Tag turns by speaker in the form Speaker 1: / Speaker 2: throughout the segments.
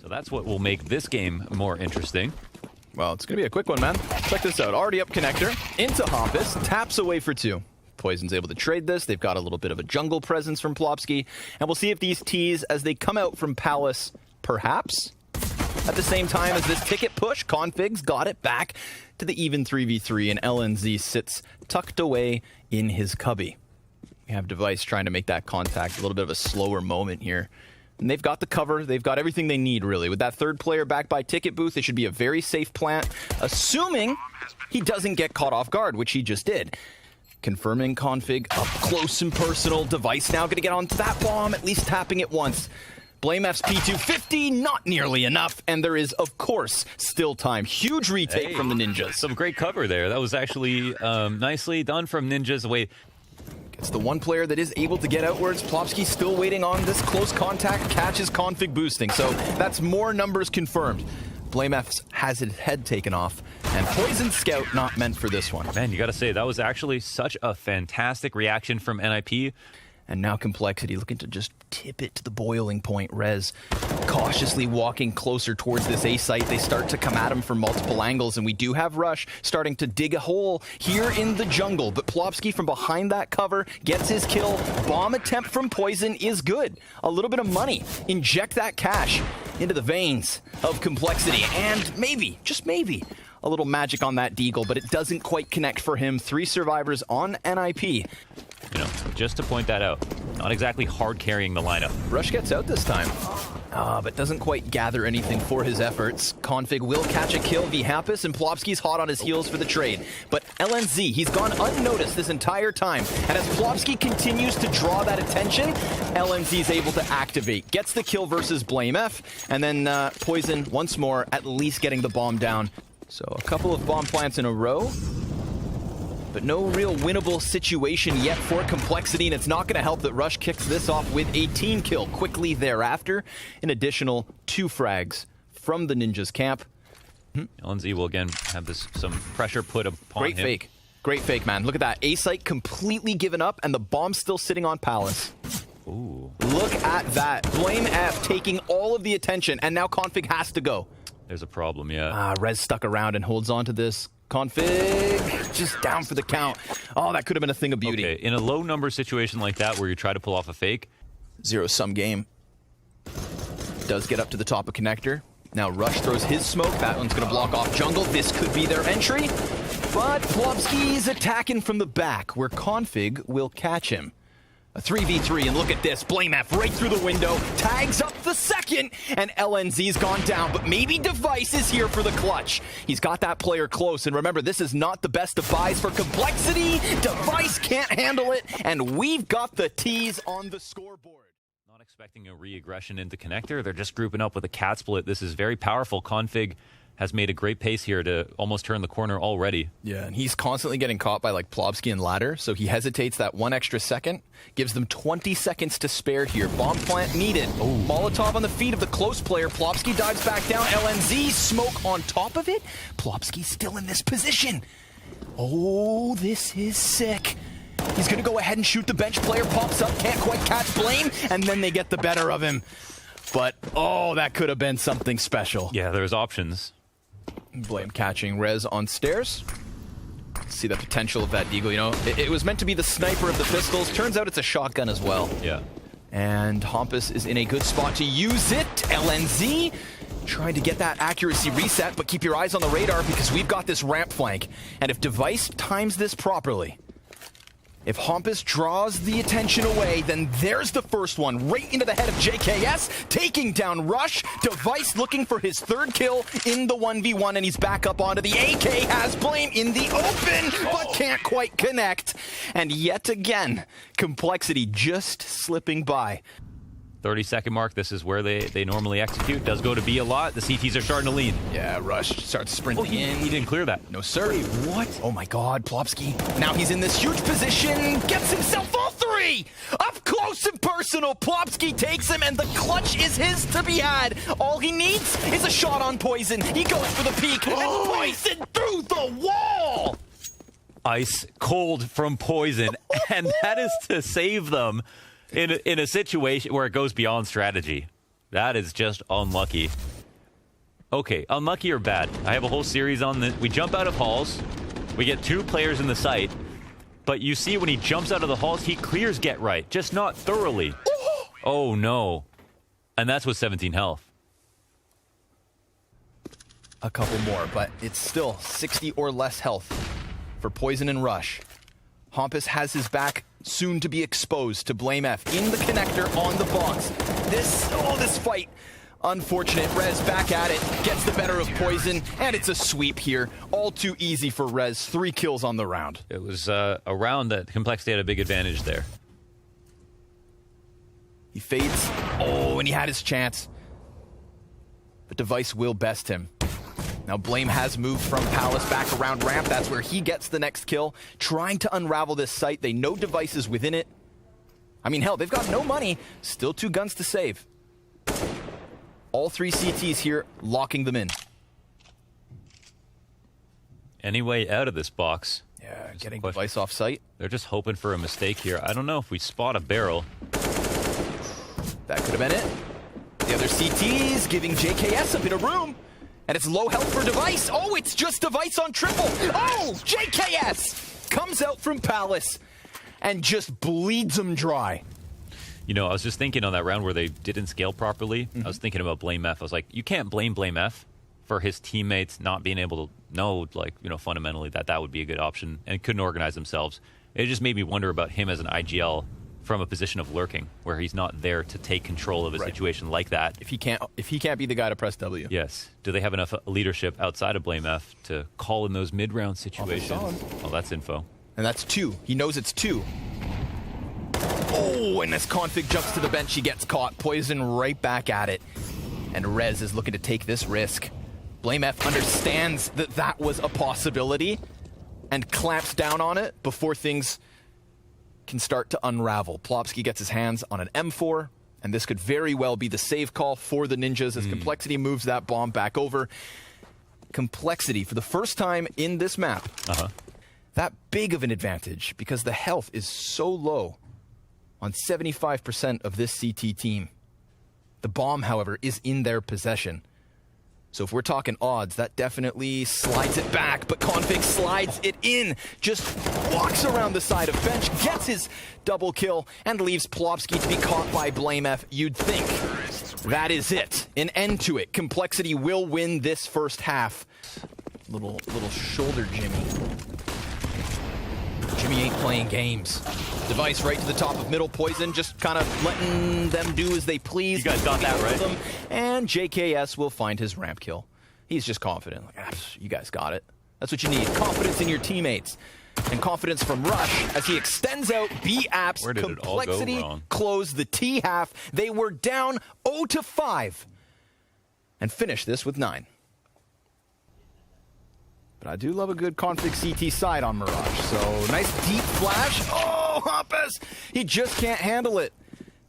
Speaker 1: So that's what will make this game more interesting.
Speaker 2: Well, it's going to be a quick one, man. Check this out. Already up connector. Into Hoppus. Taps away for 2. Poison's able to trade this. They've got a little bit of a jungle presence from Plopsky. And we'll see if these T's, as they come out from Palace, perhaps, at the same time as this ticket push, Config's got it back to the even 3v3, and LNZ sits tucked away in his cubby. We have Device trying to make that contact. A little bit of a slower moment here. And they've got the cover. They've got everything they need, really. With that third player back by Ticket Booth, it should be a very safe plant, assuming he doesn't get caught off guard, which he just did. Confirming Config up close and personal. Device now going to get onto that bomb, at least tapping it once. BlameF's P250, not nearly enough, and there is, of course, still time. Huge retake from the Ninjas.
Speaker 1: Some great cover there. That was actually nicely done from Ninjas. Wait.
Speaker 2: It's the one player that is able to get outwards. Plopsky still waiting on this close contact, catches Config boosting, so that's more numbers confirmed. BlameF has his head taken off, and Poison Scout not meant for this one.
Speaker 1: Man, you gotta say, that was actually such a fantastic reaction from NIP.
Speaker 2: And now Complexity looking to just tip it to the boiling point. Rez cautiously walking closer towards this A site. They start to come at him from multiple angles, and we do have Rush starting to dig a hole here in the jungle. But Plopsky from behind that cover gets his kill. Bomb attempt from Poison is good. A little bit of money. Inject that cash into the veins of Complexity. And maybe, just maybe, a little magic on that Deagle, but it doesn't quite connect for him. 3 survivors on NIP.
Speaker 1: You know, just to point that out, not exactly hard carrying the lineup.
Speaker 2: Rush gets out this time, but doesn't quite gather anything for his efforts. Config will catch a kill. Happus, and Plopsky's hot on his heels for the trade. But LNZ, he's gone unnoticed this entire time. And as Plopsky continues to draw that attention, LNZ's able to activate. Gets the kill versus BlameF, and then Poison once more, at least getting the bomb down. So a couple of bomb plants in a row. But no real winnable situation yet for Complexity, and it's not going to help that Rush kicks this off with a team kill quickly thereafter. An additional 2 frags from the Ninjas camp.
Speaker 1: LNZ will again have some pressure put upon him.
Speaker 2: Great fake. Great fake, man. Look at that. A-site completely given up, and the bomb's still sitting on Palace.
Speaker 1: Ooh.
Speaker 2: Look at that. BlameF taking all of the attention, and now Config has to go.
Speaker 1: There's a problem, yeah.
Speaker 2: Rez stuck around and holds on to this. Config just down for the count. Oh, that could have been a thing of beauty.
Speaker 1: Okay, in a low number situation like that where you try to pull off a fake.
Speaker 2: 0-sum game. Does get up to the top of connector. Now Rush throws his smoke. That one's going to block off jungle. This could be their entry. But Plopsky's attacking from the back where Config will catch him. A 3v3, and look at this. BlameF right through the window, tags up the second, and LNZ's gone down, but maybe Device is here for the clutch. He's got that player close, and remember, this is not the best of buys for Complexity. Device can't handle it, and we've got the T's on the scoreboard.
Speaker 1: Not expecting a re-aggression into connector. They're just grouping up with a cat split. This is very powerful. Config has made a great pace here to almost turn the corner already.
Speaker 2: Yeah, and he's constantly getting caught by like Plopsky and Ladder, so he hesitates that 1 extra second, gives them 20 seconds to spare here. Bomb plant needed. Oh. Molotov on the feet of the close player. Plopsky dives back down. LNZ smoke on top of it. Plopsky's still in this position. Oh, this is sick. He's going to go ahead and shoot the bench player. Pops up, can't quite catch Blame, and then they get the better of him. But, oh, that could have been something special.
Speaker 1: Yeah, there's options.
Speaker 2: Blame catching Rez on stairs. See the potential of that Deagle, you know. It was meant to be the sniper of the pistols. Turns out it's a shotgun as well.
Speaker 1: Yeah.
Speaker 2: And Hompus is in a good spot to use it. LNZ trying to get that accuracy reset, but keep your eyes on the radar because we've got this ramp flank. And if Device times this properly, if Hompus draws the attention away, then there's the first one, right into the head of JKS, taking down Rush. Device looking for his 3rd kill in the 1v1, and he's back up onto the AK, has Blame in the open, but can't quite connect. And yet again, Complexity just slipping by.
Speaker 1: 30-second mark, this is where they normally execute. Does go to B a lot. The CTs are starting to lean.
Speaker 2: Yeah, Rush starts sprinting in.
Speaker 1: He didn't clear that.
Speaker 2: No, sir.
Speaker 1: Wait, what?
Speaker 2: Oh my god, Plopsky. Now he's in this huge position, gets himself all 3! Up close and personal, Plopsky takes him, and the clutch is his to be had. All he needs is a shot on Poison. He goes for the peek, and Poison through the wall!
Speaker 1: Ice cold from Poison, and that is to save them in a situation where it goes beyond strategy. That is just unlucky. Okay, unlucky or bad? I have a whole series on the... We jump out of halls. We get 2 players in the site. But you see when he jumps out of the halls, he clears get right. Just not thoroughly. Oh, no. And that's with 17 health.
Speaker 2: A couple more, but it's still 60 or less health for Poison and Rush. Hampus has his back soon to be exposed to Blame F in the connector on the box. This fight. Unfortunate. Rez back at it, gets the better of Poison, and it's a sweep here. All too easy for Rez. 3 kills on the round.
Speaker 1: It was a round that Complexity had a big advantage there.
Speaker 2: He fades. Oh, and he had his chance. But Device will best him. Now Blame has moved from Palace back around ramp. That's where he gets the next kill. Trying to unravel this site. They know Device is within it. I mean, hell, they've got no money. Still 2 guns to save. All 3 CTs here, locking them in.
Speaker 1: Any way out of this box?
Speaker 2: Yeah, getting Device off site.
Speaker 1: They're just hoping for a mistake here. I don't know if we spot a barrel.
Speaker 2: That could have been it. The other CTs giving JKS a bit of room. And it's low health for Device. Oh, it's just Device on triple. Oh, JKS comes out from Palace and just bleeds him dry.
Speaker 1: You know, I was just thinking on that round where they didn't scale properly, I was thinking about Blame F. I was like, you can't blame F for his teammates not being able to know, like, you know, fundamentally that would be a good option and couldn't organize themselves. It just made me wonder about him as an IGL from a position of lurking, where he's not there to take control of a situation like that.
Speaker 2: If he can't be the guy to press W.
Speaker 1: Yes. Do they have enough leadership outside of Blame F to call in those mid-round situations? Oh, that's info.
Speaker 2: And that's 2. He knows it's 2. Oh, and as Config jumps to the bench, he gets caught. Poison right back at it. And Rez is looking to take this risk. Blame F understands that was a possibility and clamps down on it before things can start to unravel. Plopsky gets his hands on an M4, and this could very well be the save call for the Ninjas as Complexity moves that bomb back over. Complexity, for the first time in this map, that big of an advantage because the health is so low on 75% of this CT team. The bomb, however, is in their possession. So if we're talking odds, that definitely slides it back, but Config slides it in, just walks around the side of bench, gets his double kill, and leaves Plopsky to be caught by Blame F. You'd think that is it, an end to it. Complexity will win this first half. Little shoulder Jimmy. Jimmy ain't playing games. Device right to the top of middle. Poison just kind of letting them do as they please.
Speaker 1: You guys got that right.
Speaker 2: Them. And JKS will find his ramp kill. He's just confident. Like, you guys got it. That's what you need. Confidence in your teammates. And confidence from Rush as he extends out B apps.
Speaker 1: Where did
Speaker 2: Complexity
Speaker 1: it all go wrong?
Speaker 2: close the T half. They were down 0-5 and finish this with 9. But I do love a good Config CT side on Mirage. So nice deep flash. Oh, Hampus! He just can't handle it.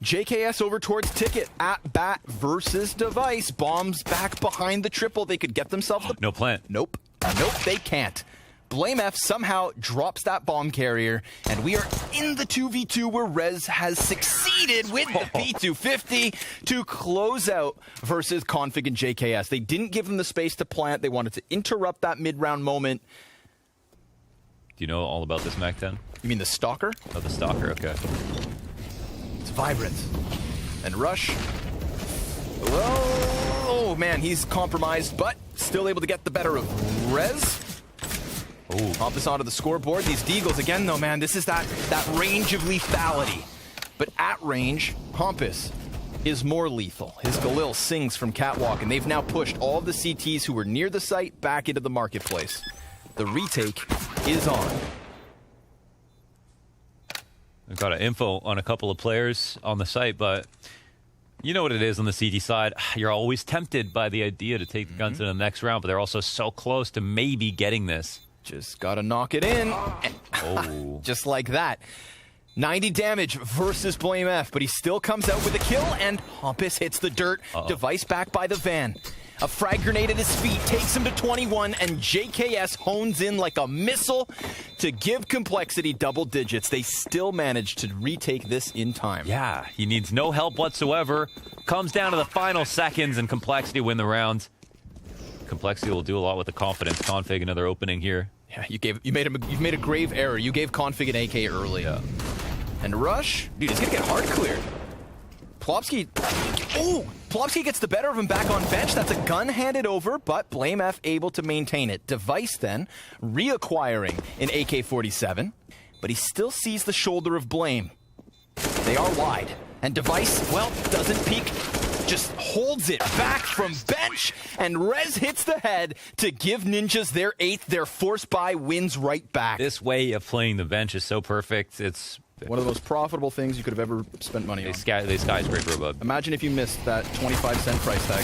Speaker 2: JKS over towards Ticket at bat versus Device. Bombs back behind the triple. They could get themselves the...
Speaker 1: No plant.
Speaker 2: Nope. Nope, they can't. Blame F somehow drops that bomb carrier, and we are in the 2v2 where Rez has succeeded with the P250 to close out versus Config and JKS. They didn't give him the space to plant. They wanted to interrupt that mid-round moment.
Speaker 1: Do you know all about this Mac 10?
Speaker 2: You mean the Stalker?
Speaker 1: Oh, the Stalker, okay.
Speaker 2: It's vibrant. And Rush, well, oh man, he's compromised, but still able to get the better of Rez.
Speaker 1: Oh,
Speaker 2: Hampus onto the scoreboard. These Deagles, again, though, man, this is that range of lethality. But at range, Hampus is more lethal. His Galil sings from Catwalk, and they've now pushed all of the CTs who were near the site back into the marketplace. The retake is on.
Speaker 1: I've got an info on a couple of players on the site, but you know what it is on the CT side. You're always tempted by the idea to take the guns in the next round, but they're also so close to maybe getting this.
Speaker 2: Just gotta knock it in.
Speaker 1: Oh.
Speaker 2: Just like that. 90 damage versus Blame F, but he still comes out with a kill, and Hampus hits the dirt. Device back by the van. A frag grenade at his feet takes him to 21, and JKS hones in like a missile to give Complexity double digits. They still manage to retake this in time.
Speaker 1: Yeah, he needs no help whatsoever. Comes down to the final seconds, and Complexity win the round. Complexity will do a lot with the confidence. Config another opening here.
Speaker 2: Yeah, you've made a grave error. You gave Config an AK early.
Speaker 1: Yeah.
Speaker 2: And Rush, dude, he's gonna get hard cleared. Plopsky, Plopsky gets the better of him back on bench. That's a gun handed over, but Blame F able to maintain it. Device then reacquiring an AK-47, but he still sees the shoulder of Blame. They are wide, and Device, well, doesn't peek, just holds it back from bench, and Rez hits the head to give Ninjas their 8th. Their force buy wins right back.
Speaker 1: This way of playing the bench is so perfect. It's
Speaker 2: one of the most profitable things you could have ever spent money on.
Speaker 1: They skyscraper above.
Speaker 2: Imagine if you missed that 25-cent price tag.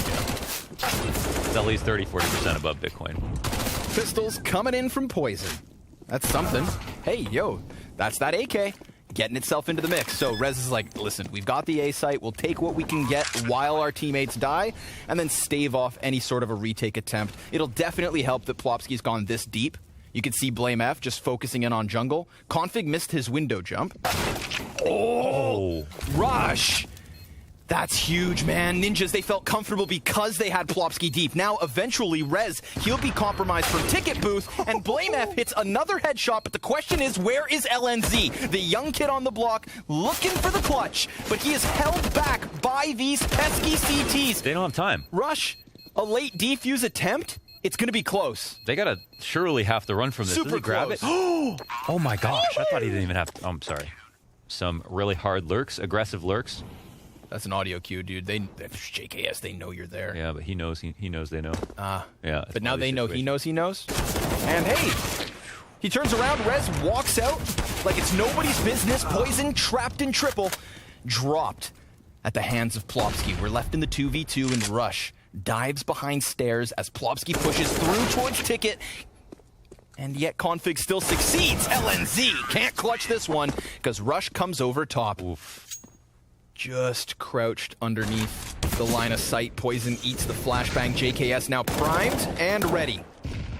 Speaker 1: It's at least 30-40% above Bitcoin.
Speaker 2: Pistols coming in from Poison. That's something. Hey, yo, that's that AK getting itself into the mix. So Rez is like, listen, we've got the A site. We'll take what we can get while our teammates die, and then stave off any sort of a retake attempt. It'll definitely help that Plopsky's gone this deep. You can see Blame F just focusing in on jungle. Config missed his window jump. Oh, Rush. That's huge, man. Ninjas, they felt comfortable because they had Plopsky deep. Now, eventually, Rez, he'll be compromised from Ticket Booth, and Blame F hits another headshot, but the question is, where is LNZ? The young kid on the block looking for the clutch, but he is held back by these pesky CTs.
Speaker 1: They don't have time.
Speaker 2: Rush, a late defuse attempt? It's going to be close.
Speaker 1: They got to surely have to run from this.
Speaker 2: Super
Speaker 1: grab
Speaker 2: close.
Speaker 1: it? Oh my gosh, I thought he didn't even have to. I'm sorry. Some really hard lurks, aggressive lurks.
Speaker 2: That's an audio cue, dude. JKS, they know you're there.
Speaker 1: Yeah, but he knows they know. Yeah.
Speaker 2: But now they know he knows he knows. And hey, he turns around, Rez walks out like it's nobody's business. Poison trapped in triple. Dropped at the hands of Plopsky. We're left in the 2v2 and Rush dives behind stairs as Plopsky pushes through towards Ticket. And yet Config still succeeds. LNZ can't clutch this one because Rush comes over top.
Speaker 1: Oof.
Speaker 2: Just crouched underneath the line of sight. Poison eats the flashbang. JKS now primed and ready.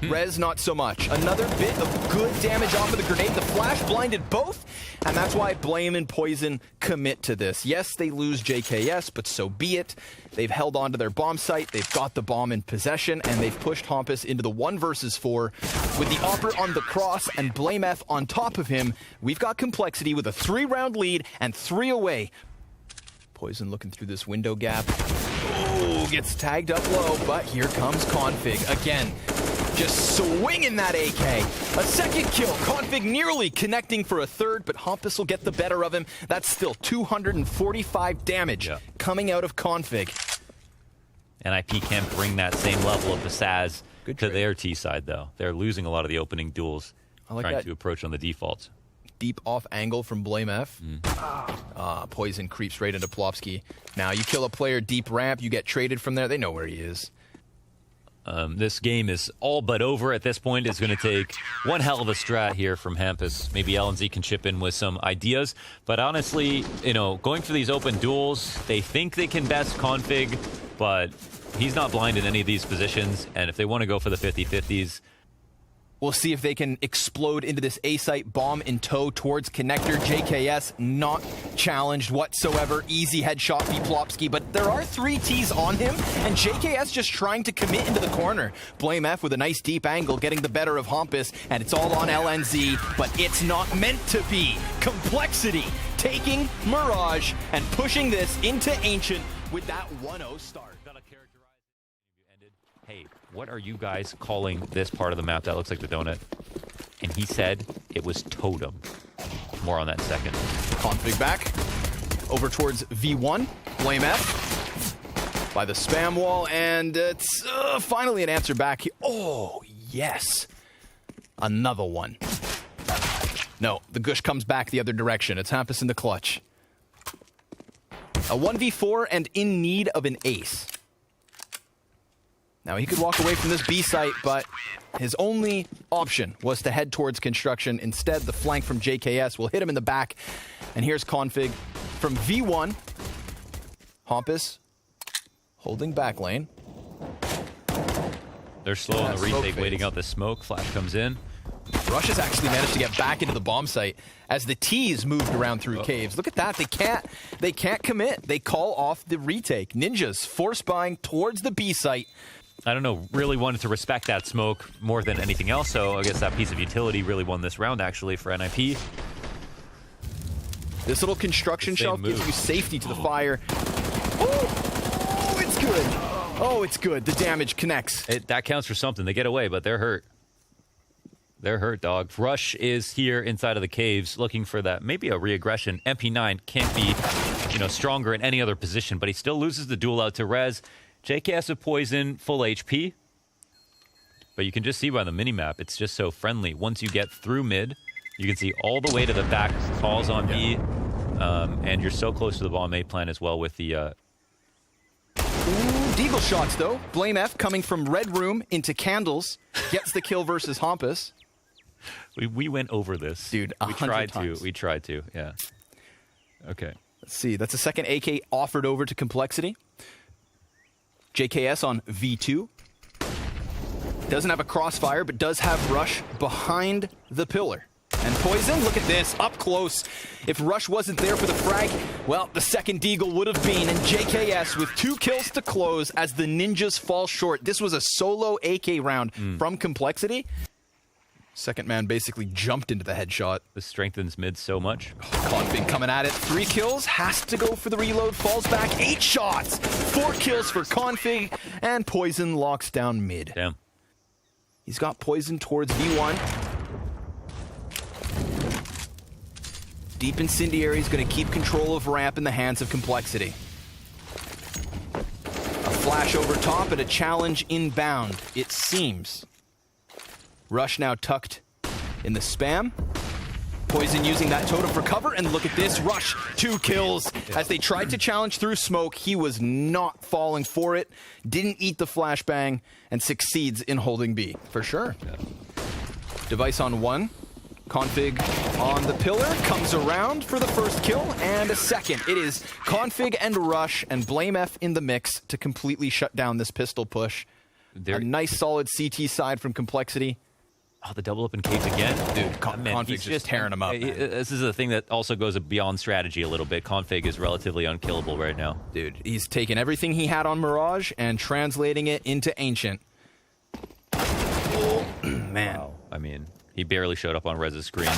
Speaker 2: Rez not so much. Another bit of good damage off of the grenade. The flash blinded both, and that's why Blame and Poison commit to this. Yes, they lose JKS, but so be it. They've held on to their bomb site. They've got the bomb in possession, and they've pushed Hampus into the 1 versus 4 with the Opera on the cross and Blame F on top of him. We've got Complexity with a 3-round lead and 3 away. Poison looking through this window gap. Oh, gets tagged up low, but here comes Config again. Just swinging that AK. A second kill. Config nearly connecting for a third, but Hampus will get the better of him. That's still 245 damage coming out of Config.
Speaker 1: NIP can't bring that same level of pizzazz to their T side, though. They're losing a lot of the opening duels, trying to approach on the defaults.
Speaker 2: Deep off angle from Blame F. Poison creeps right into Plopsky. Now you kill a player deep ramp, you get traded from there. They know where he is.
Speaker 1: This game is all but over at this point. It's going to take one hell of a strat here from Hampus. Maybe LNZ can chip in with some ideas. But honestly, going for these open duels, they think they can best Config, but he's not blind in any of these positions. And if they want to go for the 50-50s,
Speaker 2: we'll see if they can explode into this A-site bomb in tow towards connector. JKS not challenged whatsoever. Easy headshot for Plopsky, but there are 3 Ts on him, and JKS just trying to commit into the corner. Blame F with a nice deep angle, getting the better of Hampus, and it's all on LNZ, but it's not meant to be. Complexity taking Mirage and pushing this into Ancient with that 1-0 start.
Speaker 1: Hey, what are you guys calling this part of the map that looks like the donut? And he said it was Totem. More on that second.
Speaker 2: Config back. Over towards V1. Blame F. By the spam wall, and it's finally an answer back. Oh, yes. Another one. No, the Gush comes back the other direction. It's Hampus in the clutch. A 1v4 and in need of an ace. Now, he could walk away from this B site, but his only option was to head towards construction. Instead, the flank from JKS will hit him in the back. And here's Config from V1. Hampus holding back lane.
Speaker 1: They're slow on the retake, waiting out the smoke. Flash comes in.
Speaker 2: Rush has actually managed to get back into the bomb site as the T's moved around through caves. Look at that. They can't commit. They call off the retake. Ninjas force buying towards the B site.
Speaker 1: I don't know, really wanted to respect that smoke more than anything else, so I guess that piece of utility really won this round, actually, for NIP.
Speaker 2: This little construction shelf gives you safety to the fire. Oh, it's good. Oh, it's good. The damage connects.
Speaker 1: That counts for something. They get away, but they're hurt. They're hurt, dog. Rush is here inside of the caves looking for that, maybe a re-aggression. MP9 can't be, stronger in any other position, but he still loses the duel out to Rez. JKS with Poison, full HP. But you can just see by the minimap, it's just so friendly. Once you get through mid, you can see all the way to the back, calls on B, and you're so close to the bomb A plan as well with the...
Speaker 2: Ooh, Deagle shots, though. Blame F coming from Red Room into Candles. Gets the kill versus Hampus.
Speaker 1: We went over this.
Speaker 2: Dude, 100 times.
Speaker 1: We tried to, yeah. Okay.
Speaker 2: Let's see. That's a second AK offered over to Complexity. JKS on V2. Doesn't have a crossfire, but does have Rush behind the pillar. And Poison, look at this, up close. If Rush wasn't there for the frag, well, the second Deagle would have been. And JKS with 2 kills to close as the Ninjas fall short. This was a solo AK round from Complexity. Second man basically jumped into the headshot.
Speaker 1: This strengthens mid so much.
Speaker 2: Config coming at it. 3 kills, has to go for the reload, falls back. 8 shots, 4 kills for Config, and Poison locks down mid.
Speaker 1: Damn.
Speaker 2: He's got Poison towards V1. Deep Incendiary is going to keep control of ramp in the hands of Complexity. A flash over top and a challenge inbound, it seems. Rush now tucked in the spam. Poison using that totem for cover, and look at this. Rush, 2 kills. As they tried to challenge through smoke, he was not falling for it. Didn't eat the flashbang, and succeeds in holding B, for sure. Yeah. Device on 1. Config on the pillar, comes around for the first kill, and a second. It is Config and Rush, and Blame F in the mix to completely shut down this pistol push. A nice solid CT side from Complexity.
Speaker 1: Oh, the double up in caves again?
Speaker 2: Dude, Config's just tearing him up.
Speaker 1: This is a thing that also goes beyond strategy a little bit. Config is relatively unkillable right now.
Speaker 2: Dude, he's taking everything he had on Mirage and translating it into Ancient. Oh, man.
Speaker 1: Wow. I mean, he barely showed up on Rez's screen.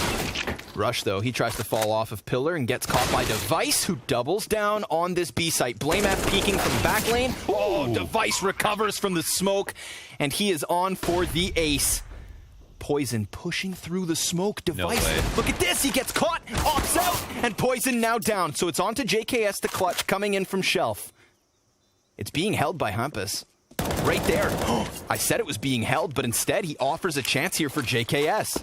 Speaker 2: Rush, though, he tries to fall off of Pillar and gets caught by Device, who doubles down on this B site. Blame F peeking from back lane. Oh, Device recovers from the smoke, and he is on for the ace. Poison pushing through the smoke. Device.
Speaker 1: No way.
Speaker 2: Look at this. He gets caught, opts out, and Poison now down. So it's on to JKS to clutch, coming in from Shelf. It's being held by Hampus. Right there. I said it was being held, but instead he offers a chance here for JKS.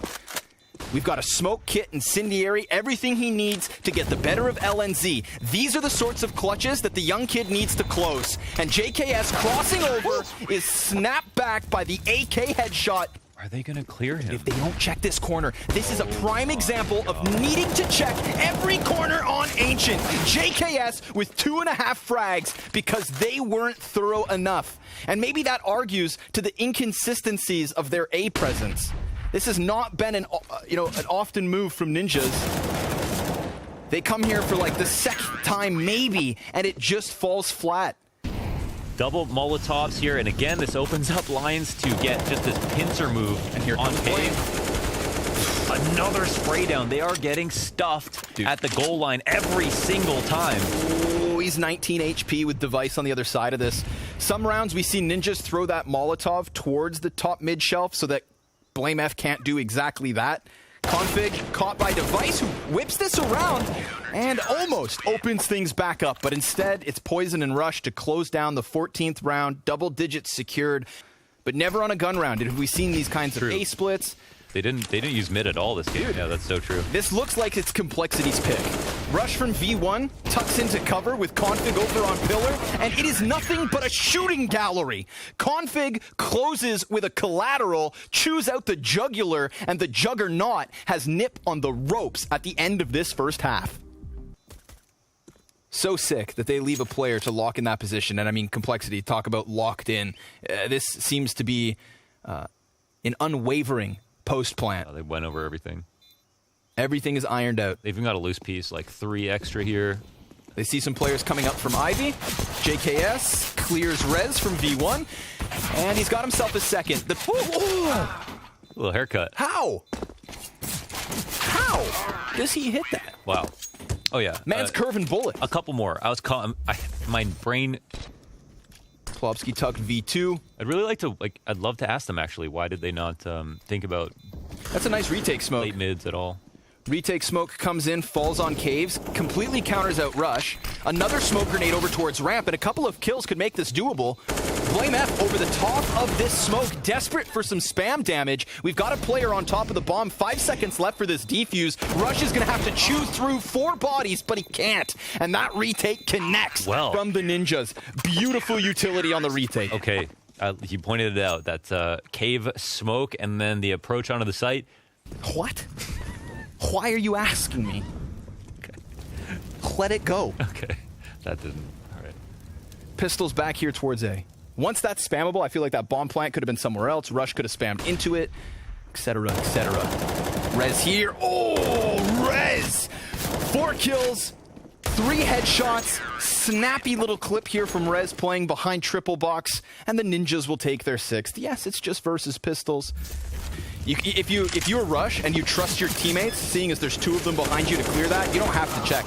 Speaker 2: We've got a smoke kit, incendiary, everything he needs to get the better of LNZ. These are the sorts of clutches that the young kid needs to close. And JKS crossing over is snapped back by the AK headshot.
Speaker 1: Are they going to clear him?
Speaker 2: If they don't check this corner, this is a prime example of needing to check every corner on Ancient. JKS with 2.5 frags because they weren't thorough enough. And maybe that argues to the inconsistencies of their A presence. This has not been an often move from Ninjas. They come here for like the second time maybe, and it just falls flat.
Speaker 1: Double Molotovs here, and again, this opens up lines to get just this pincer move
Speaker 2: and here
Speaker 1: on Cave. Another spray down. They are getting stuffed at the goal line every single time.
Speaker 2: Oh, he's 19 HP with Device on the other side of this. Some rounds we see Ninjas throw that Molotov towards the top mid shelf so that Blame F can't do exactly that. Config caught by Device, who whips this around and almost opens things back up. But instead, it's Poison and Rush to close down the 14th round, double digits secured, but never on a gun round. Have we seen these kinds of A splits?
Speaker 1: They didn't use mid at all this game.
Speaker 2: Dude,
Speaker 1: yeah, that's so true.
Speaker 2: This looks like it's Complexity's pick. Rush from V1, tucks into cover with Config over on Pillar, and it is nothing but a shooting gallery. Config closes with a collateral, chews out the jugular, and the Juggernaut has Nip on the ropes at the end of this first half. So sick that they leave a player to lock in that position. And I mean, Complexity, talk about locked in. This seems to be an unwavering post plant.
Speaker 1: They went over everything.
Speaker 2: Everything is ironed out.
Speaker 1: They've even got a loose piece, like 3 extra here.
Speaker 2: They see some players coming up from Ivy. JKS clears Rez from V1. And he's got himself a second.
Speaker 1: Little haircut.
Speaker 2: How does he hit that?
Speaker 1: Wow. Oh, yeah.
Speaker 2: Man's curving bullet.
Speaker 1: A couple more. My brain...
Speaker 2: Plopsky tucked V2.
Speaker 1: I'd really like to, I'd love to ask them, actually, why did they not think about...
Speaker 2: That's a nice retake smoke.
Speaker 1: Late mids at all.
Speaker 2: Retake smoke comes in, falls on caves, completely counters out Rush. Another smoke grenade over towards ramp, and a couple of kills could make this doable. Blame F over the top of this smoke, desperate for some spam damage. We've got a player on top of the bomb, 5 seconds left for this defuse. Rush is going to have to chew through 4 bodies, but he can't. And that retake connects from the Ninjas. Beautiful utility on the retake.
Speaker 1: Okay, you pointed it out, that cave smoke and then the approach onto the site.
Speaker 2: What? Why are you asking me?
Speaker 1: Okay.
Speaker 2: Let it go.
Speaker 1: Okay, that didn't. All right.
Speaker 2: Pistols back here towards A. Once that's spammable, I feel like that bomb plant could have been somewhere else. Rush could have spammed into it, etc., etc. Rez here. Oh, Rez! 4 kills, 3 headshots. Snappy little clip here from Rez playing behind triple box, and the Ninjas will take their 6th. Yes, it's just versus pistols. If you're Rush and you trust your teammates, seeing as there's 2 of them behind you to clear that, you don't have to check.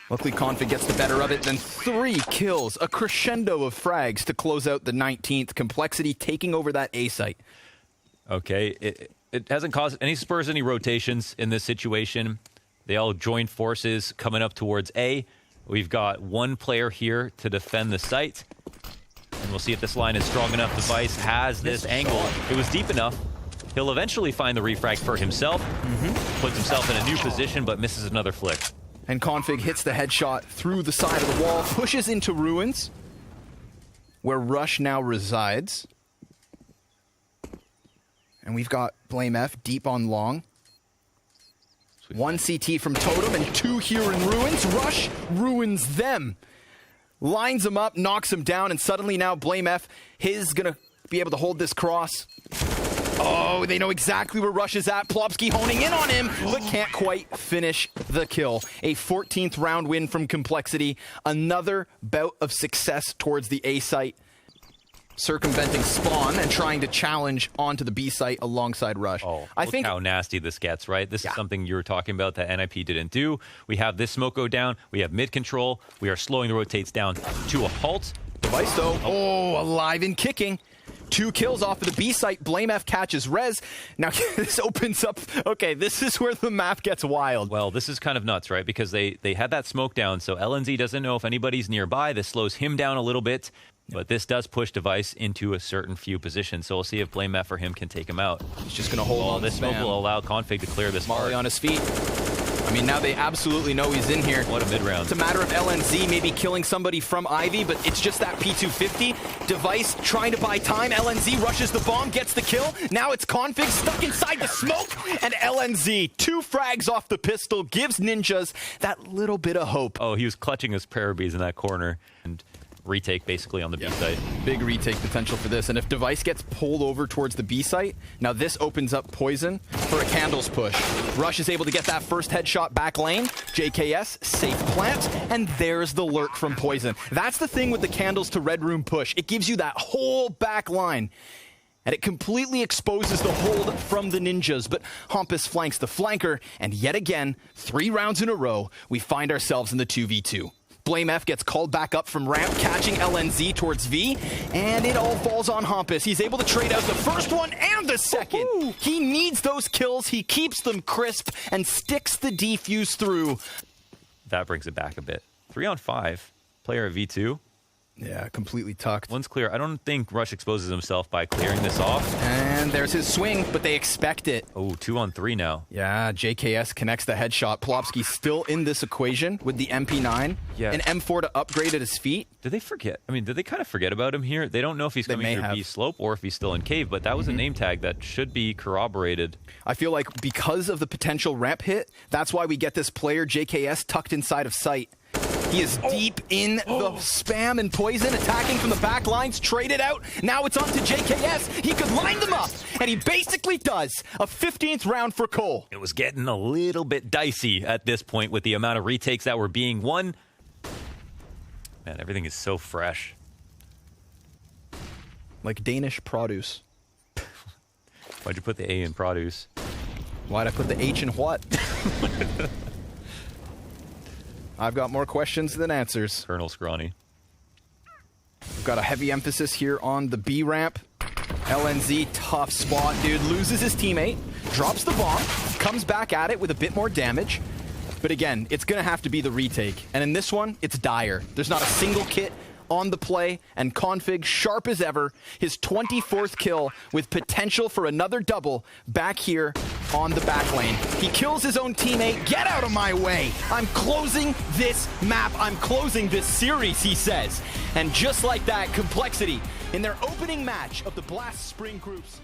Speaker 2: Luckily, Config gets the better of it. Then 3 kills, a crescendo of frags to close out the 19th. Complexity taking over that A site.
Speaker 1: Okay, it hasn't caused any Spurs any rotations in this situation. They all joined forces coming up towards A. We've got 1 player here to defend the site. And we'll see if this line is strong enough. Device has this angle. It was deep enough. He'll eventually find the refrag for himself. Puts himself in a new position, but misses another flick.
Speaker 2: And Config hits the headshot through the side of the wall, pushes into ruins, where Rush now resides. And we've got Blame F deep on long. 1 CT from Totem and 2 here in ruins. Rush ruins them. Lines him up, knocks him down, and suddenly now Blame F is going to be able to hold this cross. Oh, they know exactly where Rush is at. Plopsky honing in on him, but can't quite finish the kill. A 14th round win from Complexity. Another bout of success towards the A site. Circumventing spawn and trying to challenge onto the B site alongside Rush.
Speaker 1: Oh, I think how nasty this gets, right? This is something you were talking about that NIP didn't do. We have this smoke go down. We have mid control. We are slowing the rotates down to a halt.
Speaker 2: Device though, alive and kicking. 2 kills off of the B site. Blame F catches Rez. Now this opens up. Okay, this is where the map gets wild.
Speaker 1: Well, this is kind of nuts, right? Because they had that smoke down, so LNZ doesn't know if anybody's nearby. This slows him down a little bit. But this does push Device into a certain few positions, so we'll see if Blame F or him can take him out.
Speaker 2: He's just going to hold on.
Speaker 1: This smoke will allow Config to clear this
Speaker 2: Molly on his feet. I mean, now they absolutely know he's in here.
Speaker 1: What a mid-round.
Speaker 2: It's a matter of LNZ maybe killing somebody from Ivy, but it's just that P250. Device trying to buy time. LNZ rushes the bomb, gets the kill. Now it's Config stuck inside the smoke, and LNZ, 2 frags off the pistol, gives Ninjas that little bit of hope.
Speaker 1: Oh, he was clutching his Parabes in that corner. And retake basically on the B site.
Speaker 2: Big retake potential for this. And if Device gets pulled over towards the B site, now this opens up Poison for a Candles push. Rush is able to get that first headshot back lane. JKS, safe plant, and there's the lurk from Poison. That's the thing with the Candles to Red Room push. It gives you that whole back line. And it completely exposes the hold from the Ninjas. But Hampus flanks the flanker, and yet again, 3 rounds in a row, we find ourselves in the 2v2. Blame F gets called back up from ramp, catching LNZ towards V, and it all falls on Hampus. He's able to trade out the first one and the second. Ooh. He needs those kills. He keeps them crisp and sticks the defuse through.
Speaker 1: That brings it back a bit. 3 on 5, player of V2.
Speaker 2: Yeah, completely tucked.
Speaker 1: One's clear. I don't think Rush exposes himself by clearing this off.
Speaker 2: And there's his swing, but they expect it.
Speaker 1: Oh, 2 on 3 now.
Speaker 2: Yeah, JKS connects the headshot. Plopsky still in this equation with the MP9.
Speaker 1: Yeah.
Speaker 2: An M4 to upgrade at his feet.
Speaker 1: Did they forget? I mean, did they kind of forget about him here? They don't know if he's coming through B slope or if he's still in cave, but that was a name tag that should be corroborated.
Speaker 2: I feel like because of the potential ramp hit, that's why we get this player, JKS, tucked inside of sight. He is deep in the spam, and Poison attacking from the back lines, traded out. Now it's on to JKS. He could line them up, and he basically does. A 15th round for Cole.
Speaker 1: It was getting a little bit dicey at this point with the amount of retakes that were being won. Man, everything is so fresh.
Speaker 2: Like Danish produce.
Speaker 1: Why'd you put the A in produce?
Speaker 2: Why'd I put the H in what? I've got more questions than answers.
Speaker 1: Colonel Scrawny.
Speaker 2: We've got a heavy emphasis here on the B ramp. LNZ, tough spot, dude. Loses his teammate, drops the bomb, comes back at it with a bit more damage. But again, it's going to have to be the retake. And in this one, it's dire. There's not a single kit on the play, and Config, sharp as ever, his 24th kill with potential for another double back here on the back lane. He kills his own teammate. Get out of my way. I'm closing this map. I'm closing this series, he says. And just like that, Complexity in their opening match of the Blast Spring Groups